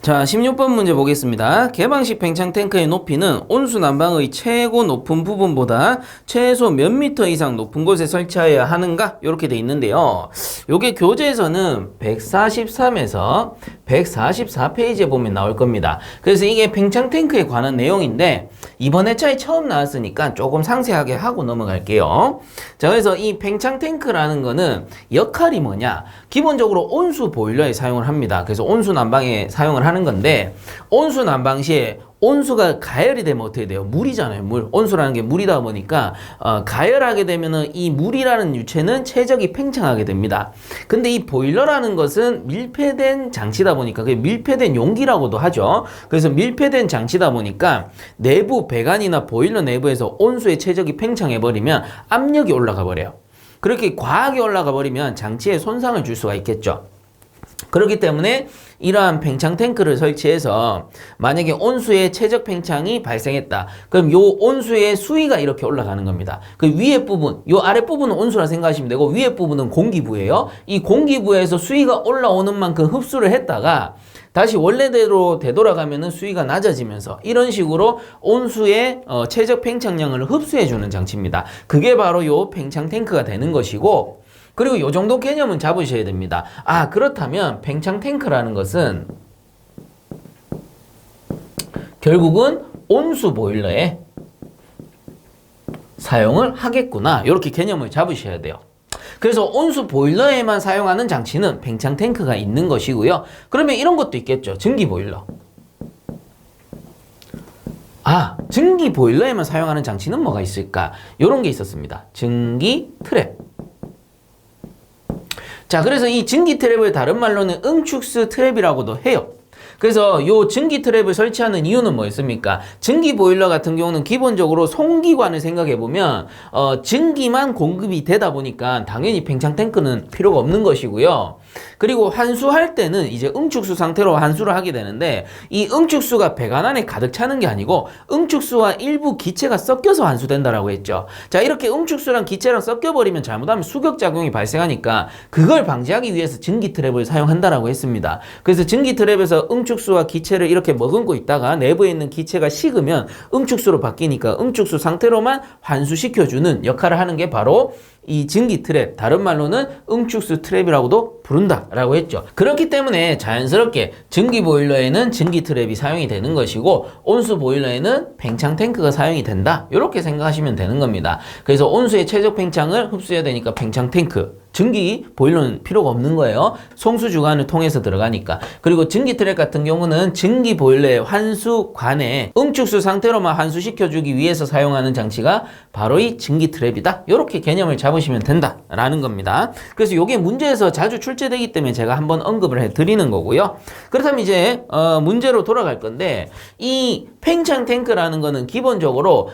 자, 16번 문제 보겠습니다. 개방식 팽창 탱크의 높이는 온수 난방의 최고 높은 부분보다 최소 몇 미터 이상 높은 곳에 설치하여야 하는가? 이렇게 돼 있는데요. 요게 교재에서는 143에서 144페이지에 보면 나올 겁니다. 그래서 이게 팽창 탱크에 관한 내용인데 이번 회차에 처음 나왔으니까 조금 상세하게 하고 넘어갈게요. 자, 그래서 이 팽창 탱크라는 거는 역할이 뭐냐? 기본적으로 온수 보일러에 사용을 합니다. 그래서 온수 난방에 사용을 하는 건데 온수 난방 시에 온수가 가열이 되면 어떻게 돼요? 물이잖아요. 물. 온수라는 게 물이다 보니까 가열하게 되면은 이 물이라는 유체는 최적이 팽창하게 됩니다. 근데 이 보일러라는 것은 밀폐된 장치다 보니까 그게 밀폐된 용기라고도 하죠. 그래서 밀폐된 장치다 보니까 내부 배관이나 보일러 내부에서 온수의 최적이 팽창해 버리면 압력이 올라가 버려요. 그렇게 과하게 올라가 버리면 장치에 손상을 줄 수가 있겠죠. 그렇기 때문에 이러한 팽창 탱크를 설치해서 만약에 온수의 최적 팽창이 발생했다. 그럼 요 온수의 수위가 이렇게 올라가는 겁니다. 그 위에 부분, 요 아래 부분은 온수라 생각하시면 되고 위에 부분은 공기부예요. 이 공기부에서 수위가 올라오는 만큼 흡수를 했다가 다시 원래대로 되돌아가면은 수위가 낮아지면서 이런 식으로 온수의 최적 팽창량을 흡수해주는 장치입니다. 그게 바로 요 팽창 탱크가 되는 것이고 그리고 요 정도 개념은 잡으셔야 됩니다. 아, 그렇다면 팽창 탱크라는 것은 결국은 온수 보일러에 사용을 하겠구나. 이렇게 개념을 잡으셔야 돼요. 그래서 온수 보일러에만 사용하는 장치는 팽창 탱크가 있는 것이고요. 그러면 이런 것도 있겠죠. 증기 보일러. 아, 증기 보일러에만 사용하는 장치는 뭐가 있을까? 이런 게 있었습니다. 증기 트랩. 자, 그래서 이 증기 트랩을 다른 말로는 응축수 트랩이라고도 해요. 그래서 요 증기 트랩을 설치하는 이유는 뭐였습니까? 증기 보일러 같은 경우는 기본적으로 송기관을 생각해보면 증기만 공급이 되다 보니까 당연히 팽창 탱크는 필요가 없는 것이고요. 그리고 환수할 때는 이제 응축수 상태로 환수를 하게 되는데 이 응축수가 배관 안에 가득 차는 게 아니고 응축수와 일부 기체가 섞여서 환수된다라고 했죠. 자, 이렇게 응축수랑 기체랑 섞여버리면 잘못하면 수격작용이 발생하니까 그걸 방지하기 위해서 증기 트랩을 사용한다라고 했습니다. 그래서 증기 트랩에서 응축수와 기체를 이렇게 머금고 있다가 내부에 있는 기체가 식으면 응축수로 바뀌니까 응축수 상태로만 환수시켜주는 역할을 하는 게 바로 이 증기 트랩, 다른 말로는 응축수 트랩이라고도 부른다라고 했죠. 그렇기 때문에 자연스럽게 증기 보일러에는 증기 트랩이 사용이 되는 것이고 온수 보일러에는 팽창 탱크가 사용이 된다. 이렇게 생각하시면 되는 겁니다. 그래서 온수의 최적 팽창을 흡수해야 되니까 팽창 탱크, 증기 보일러는 필요가 없는 거예요. 송수 주관을 통해서 들어가니까. 그리고 증기 트랩 같은 경우는 증기 보일러의 환수관에 응축수 상태로만 환수시켜주기 위해서 사용하는 장치가 바로 이 증기 트랩이다. 이렇게 개념을 잡으시면 된다라는 겁니다. 그래서 이게 문제에서 자주 출제되기 때문에 제가 한번 언급을 해드리는 거고요. 그렇다면 이제 문제로 돌아갈 건데 이 팽창 탱크라는 거는 기본적으로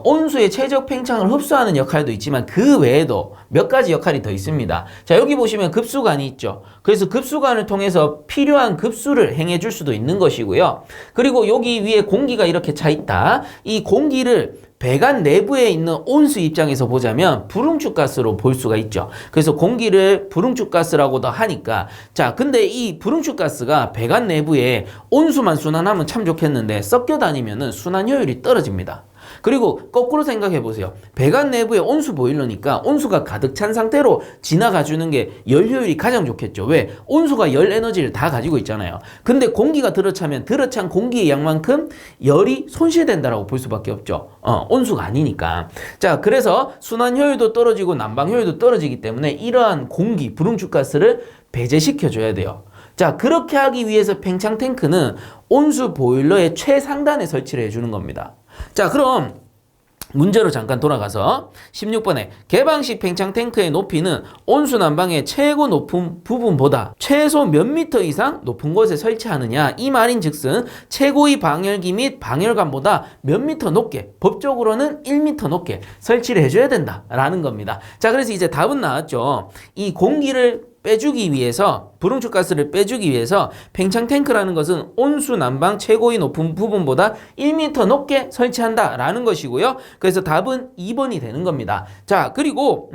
온수의 최적 팽창을 흡수하는 역할도 있지만 그 외에도 몇 가지 역할이 더 있습니다. 자, 여기 보시면 급수관이 있죠. 그래서 급수관을 통해서 필요한 급수를 행해줄 수도 있는 것이고요. 그리고 여기 위에 공기가 이렇게 차 있다. 이 공기를 배관 내부에 있는 온수 입장에서 보자면 불응축가스로 볼 수가 있죠. 그래서 공기를 불응축가스라고도 하니까 자, 근데 이 불응축가스가 배관 내부에 온수만 순환하면 참 좋겠는데 섞여 다니면은 순환 효율이 떨어집니다. 그리고 거꾸로 생각해 보세요. 배관 내부에 온수 보일러니까 온수가 가득 찬 상태로 지나가 주는 게 열 효율이 가장 좋겠죠. 왜? 온수가 열 에너지를 다 가지고 있잖아요. 근데 공기가 들어차면 들어찬 공기의 양만큼 열이 손실된다라고 볼 수밖에 없죠. 온수가 아니니까. 자, 그래서 순환 효율도 떨어지고 난방 효율도 떨어지기 때문에 이러한 공기, 불응축가스를 배제시켜 줘야 돼요. 자, 그렇게 하기 위해서 팽창 탱크는 온수 보일러의 최상단에 설치를 해주는 겁니다. 자, 그럼 문제로 잠깐 돌아가서 16번에 개방식 팽창 탱크의 높이는 온수 난방의 최고 높은 부분보다 최소 몇 미터 이상 높은 곳에 설치하느냐, 이 말인즉슨 최고의 방열기 및 방열관보다 몇 미터 높게, 법적으로는 1미터 높게 설치를 해줘야 된다라는 겁니다. 자, 그래서 이제 답은 나왔죠. 이 공기를 빼주기 위해서 불응축가스를 빼주기 위해서 팽창 탱크라는 것은 온수 난방 최고의 높은 부분보다 1m 높게 설치한다라는 것이고요. 그래서 답은 2번이 되는 겁니다. 자, 그리고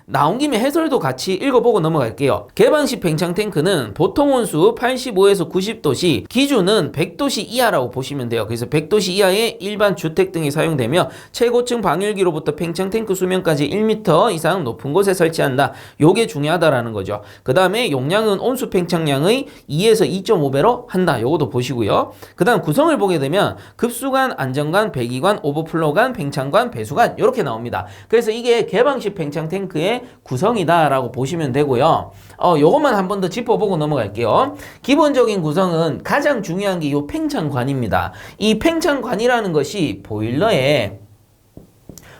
나온 김에 해설도 같이 읽어보고 넘어갈게요. 개방식 팽창 탱크는 보통 온수 85에서 90도씨, 기준은 100도씨 이하라고 보시면 돼요. 그래서 100도씨 이하의 일반 주택 등에 사용되며 최고층 방열기로부터 팽창 탱크 수면까지 1m 이상 높은 곳에 설치한다. 요게 중요하다라는 거죠. 그 다음에 용량은 온수 팽창량의 2에서 2.5배로 한다. 요것도 보시고요. 그 다음 구성을 보게 되면 급수관, 안정관, 배기관, 오버플로우관, 팽창관, 배수관 이렇게 나옵니다. 그래서 이게 개방식 팽창 탱크의 구성이다 라고 보시면 되고요. 요것만 한 번 더 짚어보고 넘어갈게요. 기본적인 구성은 가장 중요한 게 요 팽창관입니다. 이 팽창관이라는 것이 보일러에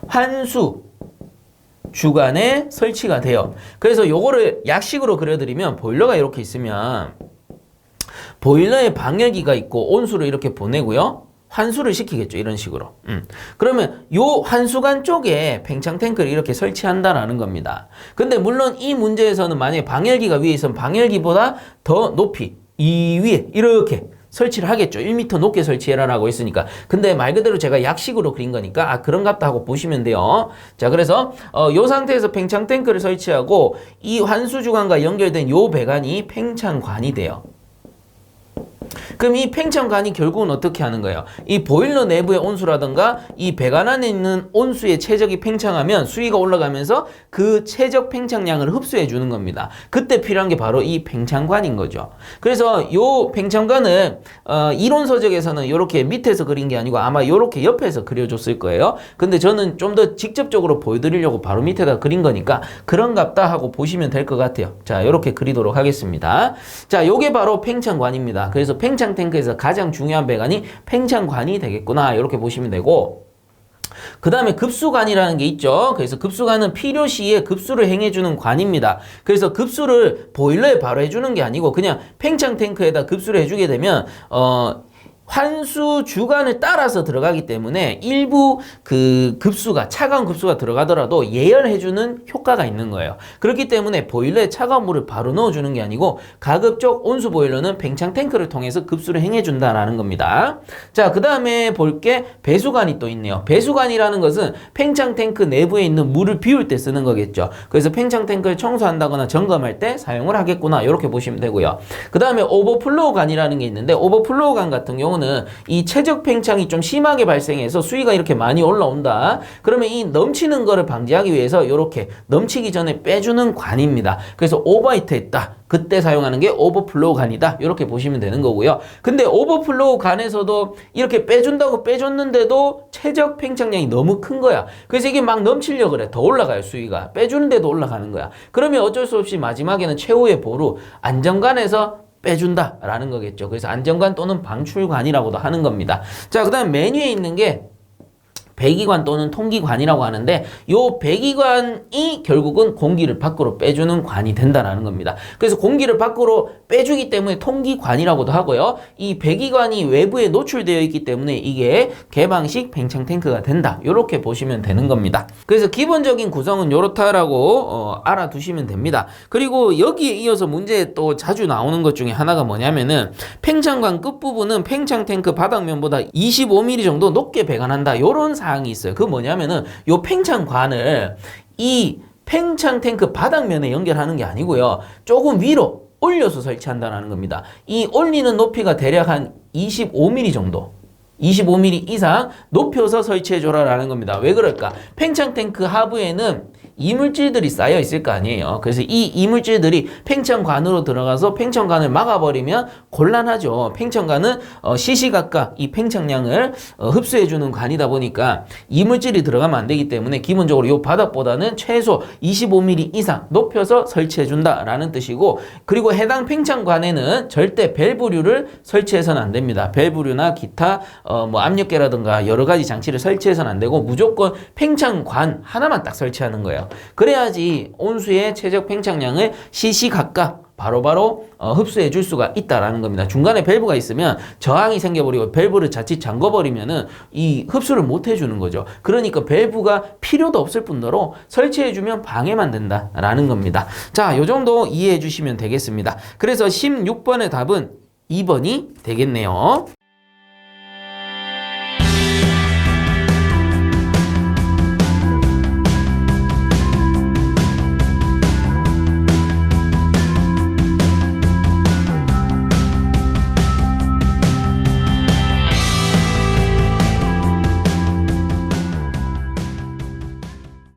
환수 주관에 설치가 돼요. 그래서 요거를 약식으로 그려드리면 보일러가 이렇게 있으면 보일러에 방열기가 있고 온수를 이렇게 보내고요. 환수를 시키겠죠. 이런 식으로. 그러면 요 환수관 쪽에 팽창 탱크를 이렇게 설치한다라는 겁니다. 근데 물론 이 문제에서는 만약에 방열기가 위에 있으면 방열기보다 더 높이 이 위에 이렇게 설치를 하겠죠. 1m 높게 설치해라라고 했으니까. 근데 말 그대로 제가 약식으로 그린 거니까 그런갑다 하고 보시면 돼요. 자, 그래서 요 상태에서 팽창 탱크를 설치하고 이 환수 주관과 연결된 요 배관이 팽창관이 돼요. 그럼 이 팽창관이 결국은 어떻게 하는 거예요? 이 보일러 내부의 온수라든가 이 배관 안에 있는 온수의 최적이 팽창하면 수위가 올라가면서 그 최적 팽창량을 흡수해 주는 겁니다. 그때 필요한 게 바로 이 팽창관인 거죠. 그래서 요 팽창관을 이론 서적에서는 이렇게 밑에서 그린 게 아니고 아마 이렇게 옆에서 그려줬을 거예요. 근데 저는 좀 더 직접적으로 보여드리려고 바로 밑에다 그린 거니까 그런갑다 하고 보시면 될 것 같아요. 자, 이렇게 그리도록 하겠습니다. 자, 요게 바로 팽창관입니다. 그래서 팽창 탱크에서 가장 중요한 배관이 팽창관이 되겠구나 이렇게 보시면 되고, 그 다음에 급수관이라는 게 있죠. 그래서 급수관은 필요시에 급수를 행해주는 관입니다. 그래서 급수를 보일러에 바로 해주는 게 아니고 그냥 팽창 탱크에다 급수를 해주게 되면 환수 주관을 따라서 들어가기 때문에 일부 그 급수가 차가운 급수가 들어가더라도 예열해주는 효과가 있는 거예요. 그렇기 때문에 보일러에 차가운 물을 바로 넣어주는 게 아니고 가급적 온수 보일러는 팽창 탱크를 통해서 급수를 행해준다라는 겁니다. 자, 그 다음에 볼 게 배수관이 또 있네요. 배수관이라는 것은 팽창 탱크 내부에 있는 물을 비울 때 쓰는 거겠죠. 그래서 팽창 탱크를 청소한다거나 점검할 때 사용을 하겠구나 이렇게 보시면 되고요. 그 다음에 오버플로우관이라는 게 있는데 오버플로우관 같은 경우는 이 최적 팽창이 좀 심하게 발생해서 수위가 이렇게 많이 올라온다. 그러면 이 넘치는 거를 방지하기 위해서 이렇게 넘치기 전에 빼주는 관입니다. 그래서 오버히트 했다. 그때 사용하는 게 오버플로우 관이다. 이렇게 보시면 되는 거고요. 근데 오버플로우 관에서도 이렇게 빼준다고 빼줬는데도 최적 팽창량이 너무 큰 거야. 그래서 이게 막 넘치려고 그래. 더 올라가요, 수위가. 빼주는데도 올라가는 거야. 그러면 어쩔 수 없이 마지막에는 최후의 보루 안정관에서 빼준다라는 거겠죠. 그래서 안정관 또는 방출관이라고도 하는 겁니다. 자, 그 다음 메뉴에 있는 게 배기관 또는 통기관이라고 하는데 요 배기관이 결국은 공기를 밖으로 빼주는 관이 된다라는 겁니다. 그래서 공기를 밖으로 빼주기 때문에 통기관이라고도 하고요. 이 배기관이 외부에 노출되어 있기 때문에 이게 개방식 팽창 탱크가 된다. 이렇게 보시면 되는 겁니다. 그래서 기본적인 구성은 이렇다라고 알아두시면 됩니다. 그리고 여기에 이어서 문제에 또 자주 나오는 것 중에 하나가 뭐냐면은 팽창관 끝부분은 팽창 탱크 바닥면보다 25mm 정도 높게 배관한다. 이런 사항이 있어요. 그 뭐냐면은 요 팽창관을 이 팽창 탱크 바닥면에 연결하는 게 아니고요. 조금 위로 올려서 설치한다는 겁니다. 이 올리는 높이가 대략 한 25mm 정도. 25mm 이상 높여서 설치해줘라라는 겁니다. 왜 그럴까? 팽창 탱크 하부에는 이물질들이 쌓여 있을 거 아니에요. 그래서 이 이물질들이 팽창관으로 들어가서 팽창관을 막아버리면 곤란하죠. 팽창관은 시시각각 이 팽창량을 흡수해주는 관이다 보니까 이물질이 들어가면 안 되기 때문에 기본적으로 이 바닥보다는 최소 25mm 이상 높여서 설치해준다라는 뜻이고, 그리고 해당 팽창관에는 절대 밸브류를 설치해서는 안 됩니다. 밸브류나 기타 뭐 압력계라든가 여러 가지 장치를 설치해서는 안 되고 무조건 팽창관 하나만 딱 설치하는 거예요. 그래야지 온수의 최적 팽창량을 시시각각 바로바로 흡수해 줄 수가 있다라는 겁니다. 중간에 밸브가 있으면 저항이 생겨버리고 밸브를 자칫 잠궈버리면은 이 흡수를 못 해주는 거죠. 그러니까 밸브가 필요도 없을 뿐더러 설치해주면 방해만 된다라는 겁니다. 자, 요 정도 이해해 주시면 되겠습니다. 그래서 16번의 답은 2번이 되겠네요.